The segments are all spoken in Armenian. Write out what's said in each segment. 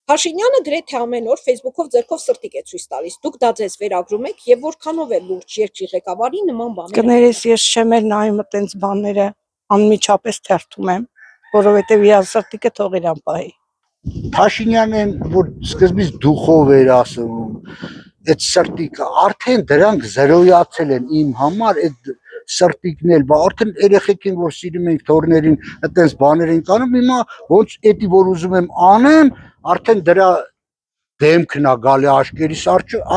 Փաշինյանը գրեթե ամեն օր Facebook-ով ձեռքով սրտիկ է ցույց տալիս։ Դուք դա ձեզ վերագրում եք եւ որքանով է լուրջ երկրի ղեկավարի նման բաներ։ Կներես ես չեմ էլ նայում այտենց բաները, անմիջապես թերթում եմ, որովհետեւ իր սրտիկը թող իրան պահի։ Փաշինյանն որ սկզբից դուխով էր ասում, այդ սրտիկը արդեն դրանք զրոյացել են իմ համար, այդ սրտիկն էլ, բա արդեն երեխեքին որ սիրում ենք թորներին, այտենց բաներ են կանում, հիմա ոնց էդի որ ուզում եմ անեմ, արդեն դրա դեմքն է գալի աչքերիս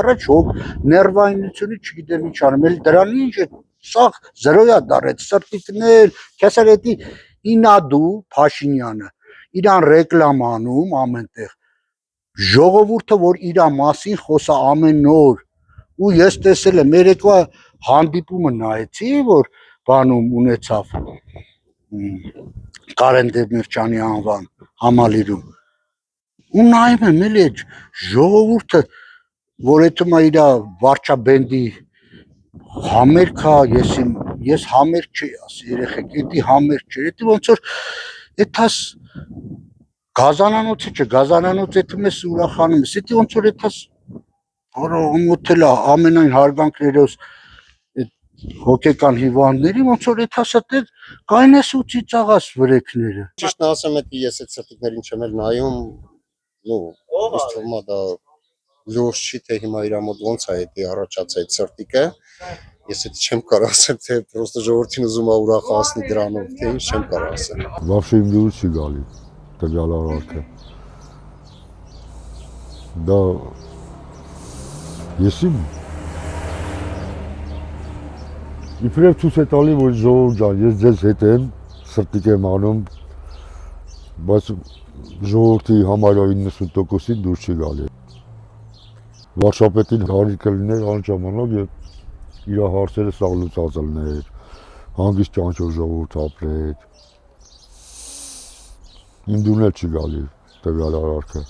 առաջ հոգ ներվայնությունը չգիտեմ ինչ անեմ, էլ դրան ինչ է, սա զրոյա դարեց սրտիկներ, քեսար էդի ինադու Փաշինյանը իրան ռեկլամ անում ամենտեղ ժողովուրդը որ իրա մասին խոսա ամեն օր ու ես տեսել եմ երեկվա հանդիպումը նայեցի որ բանում ունեցավ Կարեն Դեմիրճյանի անվան համալիրում ու նայում եմ էլի ժողովուրդը որ էթումա իրա վարչաբենդի համերգա ես համերգ չի ասի երեխեք էդի համերգ չէ էդի ոնց որ էթաս գազանանոցը չէ գազանանոց էթում ես ուրախանում ես էդի ոնց որ էթաս որոմոթել ամենայն հարգանքներով հոգեկան հիվանդների ոնց որ էթասա դեր կայնես ու ծիծաղաս վրեքները ճիշտն ասեմ էդի ես այդ սրտիկներին չեմ էլ նայում նո ըստ թվում է դա լուրջ չի թե հիմա իր մոտ ոնց է էդի առաջացած այդ սրտիկը ես էդ չեմ կարող ասել թե պրոստը ժողովրդին ուզում է ուրախացնի դրանով թե ինչ չեմ կարող ասել Вообще им լուրջ չի գալի տվյալ արարքը դա եսի իբրև ցույց է տալի որ ժողովուրդ ջան ես ձեզ հետ եմ սրտիկ եմ անում բայց ժողովրդի համարյա 90%-ին դուրս չի գալի վարչապետին հարիկը լիներ այն ժամանակ եւ իր հարցերը սա լուծած լիներ հանգիստ ճանճոր ժողովուրդ ապրեր իմ դուրն էլ չի գալի տվյալ արարքը